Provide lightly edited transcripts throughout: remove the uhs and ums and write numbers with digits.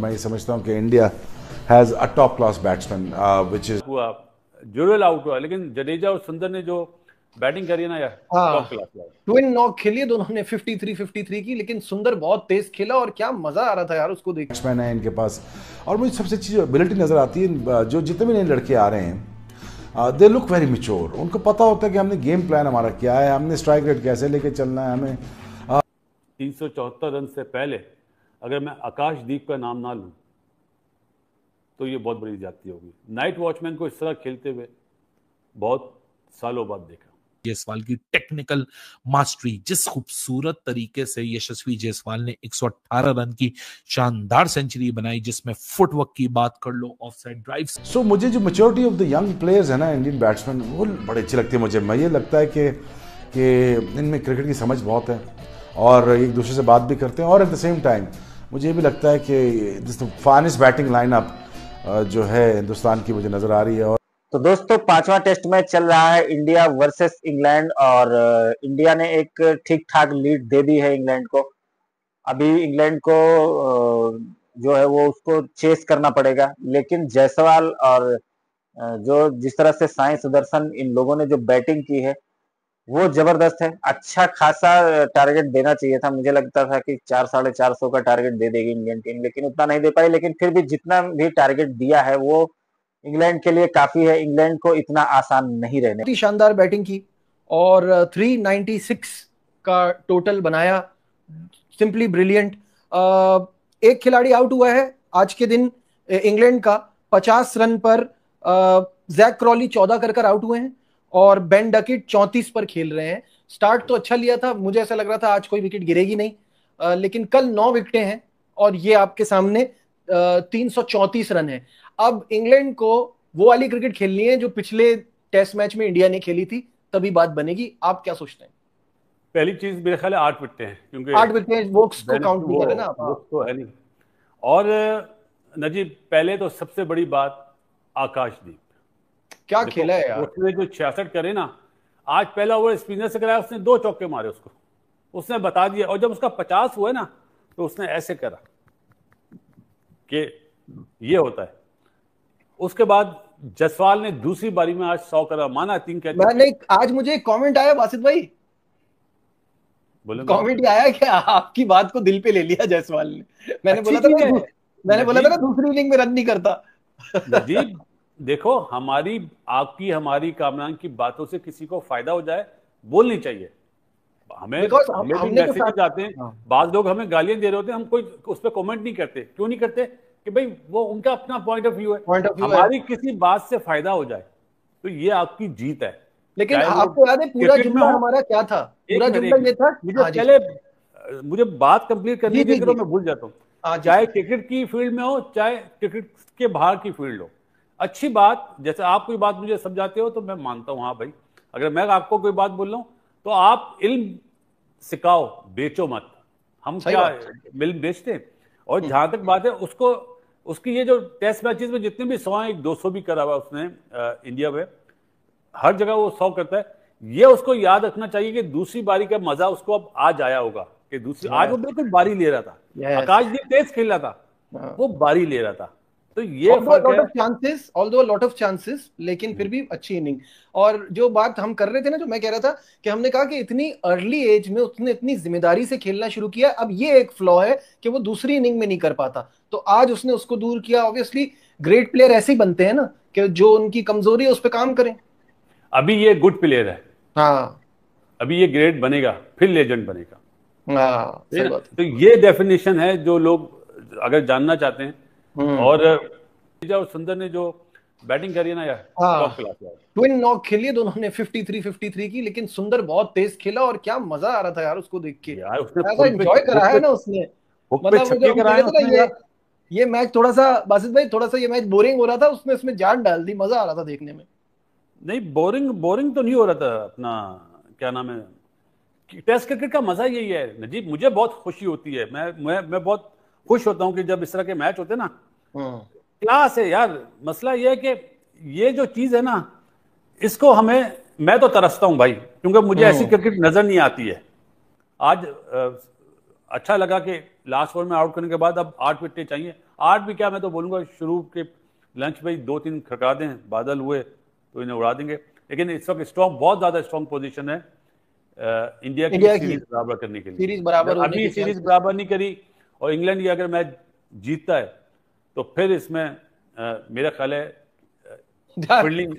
मैं ये समझता हूँ कि India has a top class batsman which is हुआ जुरल आउट हुआ, लेकिन जडेजा और सुंदर ने जो बैटिंग करी ना यार, टॉप हाँ, क्लास यार। ट्विन नॉक खेली दोनों ने 53 की, लेकिन सुंदर बहुत तेज खेला और क्या मजा आ रहा था यार उसको देख। बैट्समैन है इनके पास। और मुझे सबसे अच्छी जो एबिलिटी नजर आती है, जो जितने भी नए लड़के आ रहे हैं, दे लुक वेरी मैच्योर। उनको पता होता है कि हमने गेम प्लान हमारा क्या है, हमने स्ट्राइक रेट कैसे लेके चलना है हमें। 374 रन से पहले अगर मैं आकाशदीप का नाम ना लूं तो ये बहुत बड़ी ज्यादती होगी। नाइट वॉचमैन को इस तरह खेलते हुए बहुत सालों बाद देखा। जायसवाल की टेक्निकल मास्टरी, जिस खूबसूरत तरीके से यशस्वी जायसवाल ने 118 रन की शानदार सेंचुरी बनाई, जिसमें फुटवर्क की बात कर लो, ऑफसाइड ड्राइव। सो मुझे जो maturity of the young players है ना, इंडियन बैट्समैन, वो बड़ी अच्छी लगती है मुझे। मैं ये लगता है कि इनमें क्रिकेट की समझ बहुत है और एक दूसरे से बात भी करते हैं। और एट द सेम टाइम मुझे ये भी लगता है कि दिस फाइनेस्ट बैटिंग लाइनअप जो है हिंदुस्तान की मुझे नजर आ रही है। तो दोस्तों, 5वां टेस्ट मैच चल रहा है इंडिया वर्सेस इंग्लैंड, और इंडिया ने एक ठीक ठाक लीड दे दी है इंग्लैंड को। अभी इंग्लैंड को जो है वो उसको चेस करना पड़ेगा, लेकिन जायसवाल और जो जिस तरह से साई सुदर्शन, इन लोगों ने जो बैटिंग की है वो जबरदस्त है। अच्छा खासा टारगेट देना चाहिए था। मुझे लगता था कि 400-450 का टारगेट दे देगी इंडियन टीम, लेकिन उतना नहीं दे पाई। लेकिन फिर भी जितना भी टारगेट दिया है वो इंग्लैंड के लिए काफी है। इंग्लैंड को इतना आसान नहीं रहने। शानदार बैटिंग की और 396 का टोटल बनाया, सिंपली ब्रिलियंट। एक खिलाड़ी आउट हुआ है आज के दिन इंग्लैंड का, 50 रन पर जैक क्रॉली 14 कर आउट हुए हैं और बेन डकेट 34 पर खेल रहे हैं। स्टार्ट तो अच्छा लिया था, मुझे ऐसा लग रहा था आज कोई विकेट गिरेगी नहीं, लेकिन कल 9 विकेटें हैं और ये आपके सामने 334 रन है। अब इंग्लैंड को वो वाली क्रिकेट खेलनी है जो पिछले टेस्ट मैच में इंडिया ने खेली थी, तभी बात बनेगी। आप क्या सोचते हैं? पहली चीज मेरे ख्याल है 8 विकेटें हैं, क्योंकि 8 विकेट वोक्स को काउंट नहीं करे ना आप। वो तो है नहीं। और नजीब, पहले तो सबसे बड़ी बात आकाशदीप, क्या खेला है यार उसने जो 66 करे ना, आज पहला ओवर स्पिनर से कराया, उसने 2 चौके मारे उसको, उसने बता दिया। और जब उसका 50 हुआ ना तो उसने ऐसे करा कि ये होता है। उसके बाद जायसवाल ने दूसरी बारी में आज 100 करा, माना 3 कैच। मैंने आज मुझे एक कमेंट आया बासित भाई, कमेंट आया कि आपकी बात को दिल पे ले लिया जायसवाल ने। मैंने बोला था ना दूसरी इनिंग में रन नहीं करता। नजीब देखो, हमारी कामरान की बातों से किसी को फायदा हो जाए, बोलनी चाहिए। हमें भी मैसेज आते हैं, बाद लोग हमें गालियां दे रहे होते हैं, हम कोई उस पर कमेंट नहीं करते। क्यों नहीं करते? कि भाई वो उनका अपना पॉइंट ऑफ व्यू है, हमारी किसी बात से फायदा हो जाए तो ये आपकी जीत है। लेकिन आपको याद है पूरा जुमला हमारा क्या था? पूरा जुमला ये था, मुझे बात कंप्लीट करने के लिए मैं भूल जाता हूँ। चाहे क्रिकेट की फील्ड में हो, चाहे क्रिकेट के बाहर की फील्ड हो, अच्छी बात, जैसे आप कोई बात मुझे समझाते हो तो मैं मानता हूँ, हाँ भाई, अगर मैं आपको कोई बात बोल रहा हूँ तो आप इल्म सिखाओ, बेचो मत। हम क्या इल्म बेचते हैं? और जहां तक बात है उसकी ये जो टेस्ट मैचेस में जितने भी 100-200 भी करा हुआ उसने इंडिया में, हर जगह वो 100 करता है। ये उसको याद रखना चाहिए कि दूसरी बारी का मजा उसको अब आज आया होगा कि आज वो बिल्कुल बारी ले रहा था। आकाशदीप तेज खेल रहा था, वो बारी ले रहा था। तो ये लॉट ऑफ चांसेस, लेकिन फिर भी अच्छी इनिंग। और जो बात हम कर रहे थे ना, जो मैं कह रहा था कि हमने कहा कि इतनी अर्ली एज में उसने इतनी जिम्मेदारी से खेलना शुरू किया। अब ये एक फ्लॉ है कि वो दूसरी इनिंग में नहीं कर पाता, तो आज उसने उसको दूर किया। ऑब्वियसली ग्रेट प्लेयर ऐसे ही बनते हैं ना, कि जो उनकी कमजोरी है उस पर काम करें। अभी ये गुड प्लेयर है, हाँ, अभी ये ग्रेट बनेगा, फिर लेजेंड बनेगा। हाँ, सही बात है। तो ये डेफिनेशन है जो लोग अगर जानना चाहते हैं। और सुंदर ने जो बैटिंग करी ना यार, टॉप क्लास यार। ट्विन नॉक खेली दोनों ने 53 की, लेकिन सुंदर बहुत तेज खेला और क्या मजा आ रहा था यार उसको देख के। यार उसने ऐसा एंजॉय करा है ना उसने, मतलब ये मैच थोड़ा सा, बासित भाई, थोड़ा सा ये मैच बोरिंग हो रहा था, उसने इसमें जान डाल दी, मजा आ रहा था देखने में। नहीं, बोरिंग तो नहीं हो रहा था। अपना क्या नाम है, टेस्ट क्रिकेट का मजा यही है नजीब। मुझे बहुत खुशी होती है, मैं बहुत खुश होता हूँ कि जब इस तरह के मैच होते हैं ना, क्लास है यार। मसला ये है कि ये जो चीज है ना, इसको मैं तो तरसता हूं भाई, क्योंकि मुझे ऐसी क्रिकेट नजर नहीं आती है। आज अच्छा लगा कि लास्ट ओवर में आउट करने के बाद अब 8 विकेटें चाहिए। 8 भी क्या, मैं तो बोलूंगा शुरू के लंच में 2-3 खटका दें, बादल हुए तो इन्हें उड़ा देंगे। लेकिन इस वक्त स्ट्रॉन्ग, बहुत ज्यादा स्ट्रॉन्ग पोजीशन है इंडिया की सीरीज बराबर करने के लिए। सीरीज बराबर होने अभी सीरीज बराबर नहीं करी और इंग्लैंड ये अगर मैच जीतता है तो फिर इसमें मेरा ख्याल है फील्डिंग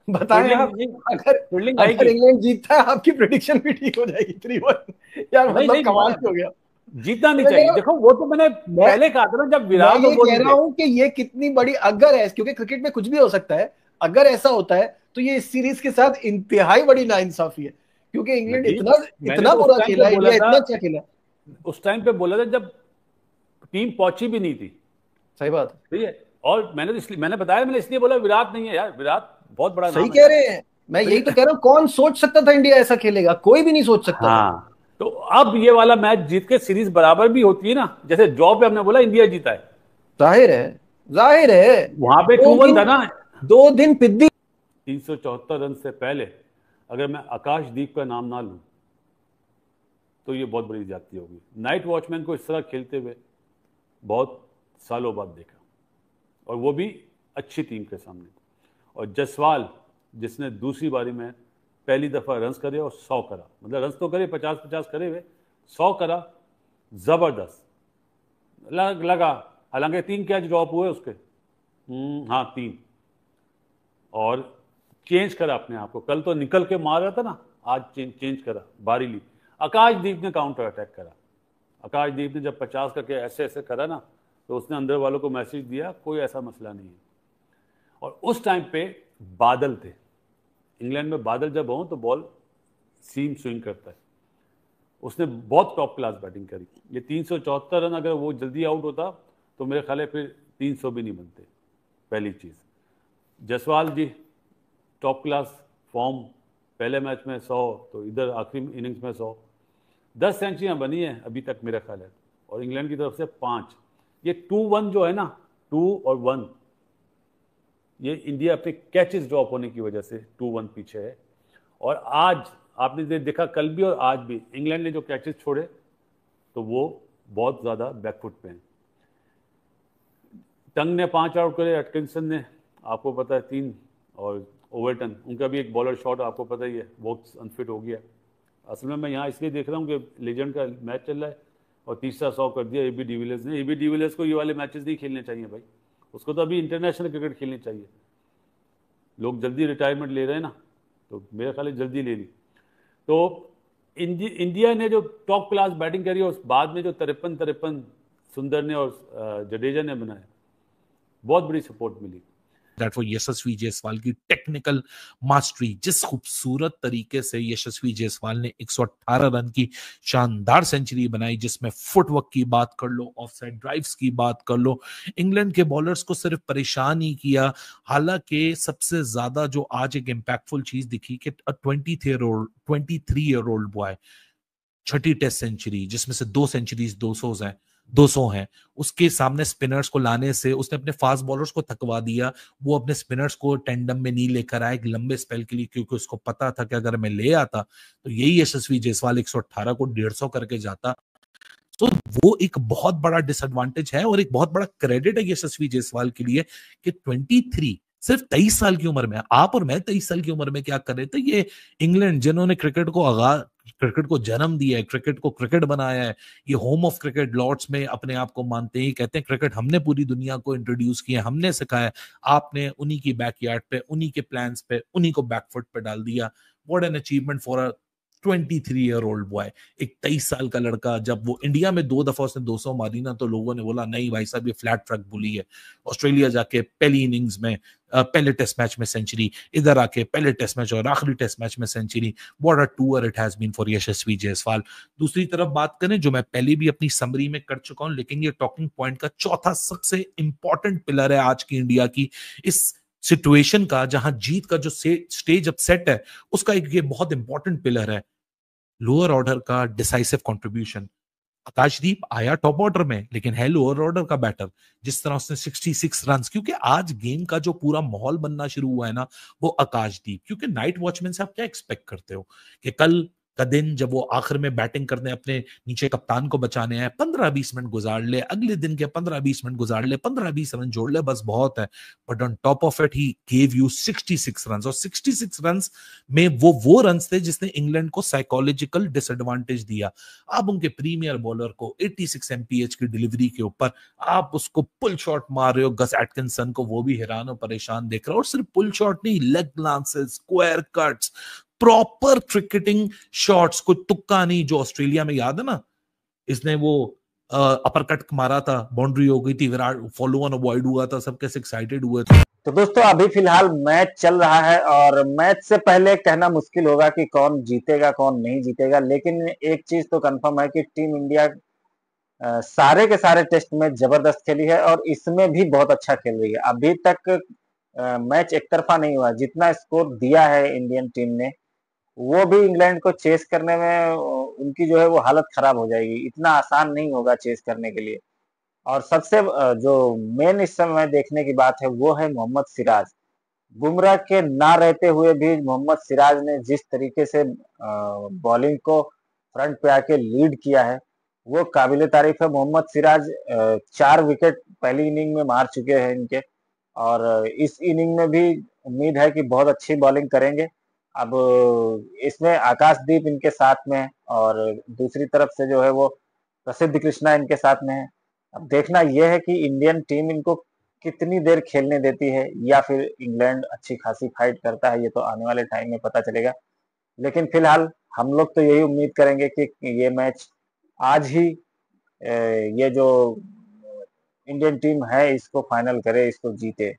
बताएं आप, अगर इंग्लैंड जीतता है आपकी प्रेडिक्शन भी ठीक हो जाएगी 3-1। यार मतलब कमाल हो गया। जीतना नहीं चाहिए। देखो वो तो मैंने पहले कहा था ना जब विराट, मैं ये कह रहा हूं कि ये कितनी बड़ी, अगर है, क्योंकि क्रिकेट में कुछ भी हो सकता है, अगर ऐसा होता है तो ये इस सीरीज के साथ इंतहाई बड़ी नाइंसाफी है, क्योंकि इंग्लैंड इतना बुरा खेला, इंडिया इतना अच्छा खेला। उस टाइम पे बोला था जब टीम पहुंची भी नहीं थी। सही बात ठीक है, और मैंने बताया, मैंने इसलिए बोला विराट नहीं है यार, विराट बहुत बड़ा सही कह रहे हैं। मैं यही तो कह रहा हूं, कौन सोच सकता था इंडिया ऐसा खेलेगा, कोई भी नहीं सोच सकता। हाँ, तो अब ये वाला मैच जीत के सीरीज बराबर भी होती है ना, जैसे ड्रॉ पे हमने बोला इंडिया जीता है, जाहिर है वहां पे 2-1 था ना। 2 दिन पिद्दी 374 रन से पहले अगर मैं आकाशदीप का नाम ना लूं तो ये बहुत बड़ी ज्यादती होगी। नाइट वॉचमैन को इस तरह खेलते हुए बहुत सालों बाद देखा, और वो भी अच्छी टीम के सामने। और जसवाल जिसने दूसरी बारी में पहली दफा रन्स करे और 100 करा, मतलब रन्स तो करे 50-50 करे हुए, 100 करा, जबरदस्त लगा। हालांकि 3 कैच ड्रॉप हुए उसके, हाँ 3, और चेंज करा अपने आप को। कल तो निकल के मार रहा था ना, आज चेंज करा, बारी ली। आकाशदीप ने काउंटर अटैक करा। आकाशदीप ने जब 50 करके ऐसे ऐसे करा ना, तो उसने अंदर वालों को मैसेज दिया कोई ऐसा मसला नहीं है। और उस टाइम पे बादल थे इंग्लैंड में, बादल जब हो तो बॉल सीम स्विंग करता है। उसने बहुत टॉप क्लास बैटिंग करी। ये 374 रन अगर वो जल्दी आउट होता तो मेरे ख्याल है फिर 300 भी नहीं बनते। पहली चीज़, जसवाल जी टॉप क्लास फॉर्म, पहले मैच में 100, तो इधर आखिरी इनिंग्स में 100, 10 सेंचुरियाँ बनी हैं अभी तक मेरा ख्याल है, और इंग्लैंड की तरफ से 5। ये 2-1 जो है ना, 2 और 1, ये इंडिया अपने कैचेस ड्रॉप होने की वजह से 2-1 पीछे है। और आज आपने देखा, कल भी और आज भी इंग्लैंड ने जो कैचेस छोड़े तो वो बहुत ज़्यादा बैकफुट पे हैं। टंग ने 5 आउट करे, एटकिंसन ने आपको पता है 3, और ओवरटन उनका भी एक बॉलर शॉट आपको पता ही है, बहुत अनफिट हो गया। असल में मैं यहाँ इसलिए देख रहा हूँ कि लेजेंड का मैच चल रहा है और तीसरा 100 कर दिया एबी डिविलियर्स ने। एबी डिविलियर्स को ये वाले मैचेस नहीं खेलने चाहिए भाई, उसको तो अभी इंटरनेशनल क्रिकेट खेलनी चाहिए। लोग जल्दी रिटायरमेंट ले रहे हैं ना, तो मेरे ख्याल जल्दी ले ली। तो इंडिया ने जो टॉप क्लास बैटिंग करी और बाद में जो 53 सुंदर ने और जडेजा ने बनाए, बहुत बड़ी सपोर्ट मिली। दैट वो यशस्वी जायसवाल की टेक्निकल मास्टरी, जिस खूबसूरत तरीके से यशस्वी जायसवाल ने 118 रन की शानदार सेंचुरी बनाई, जिसमें फुटवर्क की बात कर लो, ऑफसाइड ड्राइव्स की बात कर लो, इंग्लैंड के बॉलर्स को सिर्फ परेशान ही किया। हालांकि सबसे ज्यादा जो आज एक इंपैक्टफुल चीज दिखी कि 23 ईयर ओल्ड बॉय, छठी टेस्ट सेंचुरी, जिसमें से 2 सेंचुरीज 200 हैं, उसके सामने स्पिनर्स को लाने से उसने अपने फास्ट बॉलर्स को थकवा दिया। वो अपने स्पिनर्स को टेंडम में नहीं लेकर आया एक लंबे स्पेल के लिए, क्योंकि उसको पता था कि अगर मैं ले आता तो यही यशस्वी जायसवाल 118 को 150 करके जाता। तो वो एक बहुत बड़ा डिसएडवांटेज है और एक बहुत बड़ा क्रेडिट है यशस्वी जायसवाल के लिए कि 23, सिर्फ 23 साल की उम्र में, आप और मैं 23 साल की उम्र में क्या कर रहे थे। ये इंग्लैंड जिन्होंने क्रिकेट को जन्म दिया है, क्रिकेट को क्रिकेट बनाया है, ये होम ऑफ क्रिकेट, लॉर्ड्स में अपने आप को मानते हैं, कहते हैं क्रिकेट हमने पूरी दुनिया को इंट्रोड्यूस किया, हमने सिखाया, आपने उन्हीं की बैकयार्ड पे, उन्हीं के प्लान्स पे, उन्हीं को बैकफुट पे डाल दिया। What an achievement for a 23 year old boy. एक 23 साल का लड़का, जब वो इंडिया में 2 दफा उसने 200 मारी ना, तो लोगों ने बोला नहीं भाई साहब ये फ्लैट ट्रक बुली है। ऑस्ट्रेलिया जाके पहली इनिंग्स में पहले टेस्ट मैच में सेंचुरी, इधर आके पहले टेस्ट मैच और आखिरी टेस्ट मैच में century. What a tour it has been for Yashasvi Jaiswal. दूसरी तरफ बात करें, जो मैं पहले भी अपनी समरी में कर चुका हूं, लेकिन ये टॉकिंग पॉइंट का चौथा सबसे इंपॉर्टेंट पिलर है आज की इंडिया की इस सिचुएशन का, जहां जीत का जो स्टेज अब सेट है, उसका एक ये बहुत इंपॉर्टेंट पिलर है लोअर ऑर्डर का डिसाइसिव कंट्रीब्यूशन। आकाशदीप आया टॉप ऑर्डर में, लेकिन है लोअर ऑर्डर का बैटर। जिस तरह उसने 66 रन, क्योंकि आज गेम का जो पूरा माहौल बनना शुरू हुआ है ना, वो आकाशदीप। क्योंकि नाइट वॉचमैन से आप क्या एक्सपेक्ट करते हो कि कल का दिन जब वो आखिर में बैटिंग करने अपने नीचे कप्तान को बचाने आए, 15-20 मिनट गुजार ले, अगले दिन के 15-20 मिनट गुजार ले, 15-20 रन जोड़ ले, बस बहुत है। But on top of it he gave you 66 run, और 66 रन में वो रन थे जिसने इंग्लैंड को साइकोलॉजिकल डिसएडवांटेज दिया। आप उनके प्रीमियर बॉलर को 86 एमपीएच की डिलीवरी के ऊपर आप उसको पुल शॉट मार रहे हो, गस एटकिंसन को वो भी हैरान और परेशान देख रहा हो, और सिर्फ पुल शॉट नहीं, leg glances, square cuts, proper cricketing shots, कोई तुक्का नहीं। जो ऑस्ट्रेलिया में याद है ना, इसने वो अपर कट मारा था, बाउंड्री हो गई थी, विराट फॉलो ऑन अवॉइड हुआ था, सब कैसे एक्साइटेड हुए थे। तो दोस्तों अभी फिलहाल मैच चल रहा है और मैच से पहले कहना मुश्किल होगा कि कौन जीतेगा कौन नहीं जीतेगा, लेकिन एक चीज तो कंफर्म है कि टीम इंडिया सारे के सारे टेस्ट में जबरदस्त खेली है और इसमें भी बहुत अच्छा खेल रही है। अभी तक मैच एक तरफा नहीं हुआ। जितना स्कोर दिया है इंडियन टीम ने, वो भी इंग्लैंड को चेस करने में उनकी जो है वो हालत खराब हो जाएगी। इतना आसान नहीं होगा चेस करने के लिए। और सबसे जो मेन इस समय देखने की बात है वो है मोहम्मद सिराज। बुमराह के ना रहते हुए भी मोहम्मद सिराज ने जिस तरीके से बॉलिंग को फ्रंट पे आके लीड किया है वो काबिले तारीफ है। मोहम्मद सिराज 4 विकेट पहली इनिंग में मार चुके हैं इनके, और इस इनिंग में भी उम्मीद है कि बहुत अच्छी बॉलिंग करेंगे। अब इसमें आकाशदीप इनके साथ में है और दूसरी तरफ से जो है वो प्रसिद्ध कृष्णा इनके साथ में है। अब देखना यह है कि इंडियन टीम इनको कितनी देर खेलने देती है या फिर इंग्लैंड अच्छी खासी फाइट करता है, ये तो आने वाले टाइम में पता चलेगा। लेकिन फिलहाल हम लोग तो यही उम्मीद करेंगे कि ये मैच आज ही ये जो इंडियन टीम है इसको फाइनल करे, इसको जीते।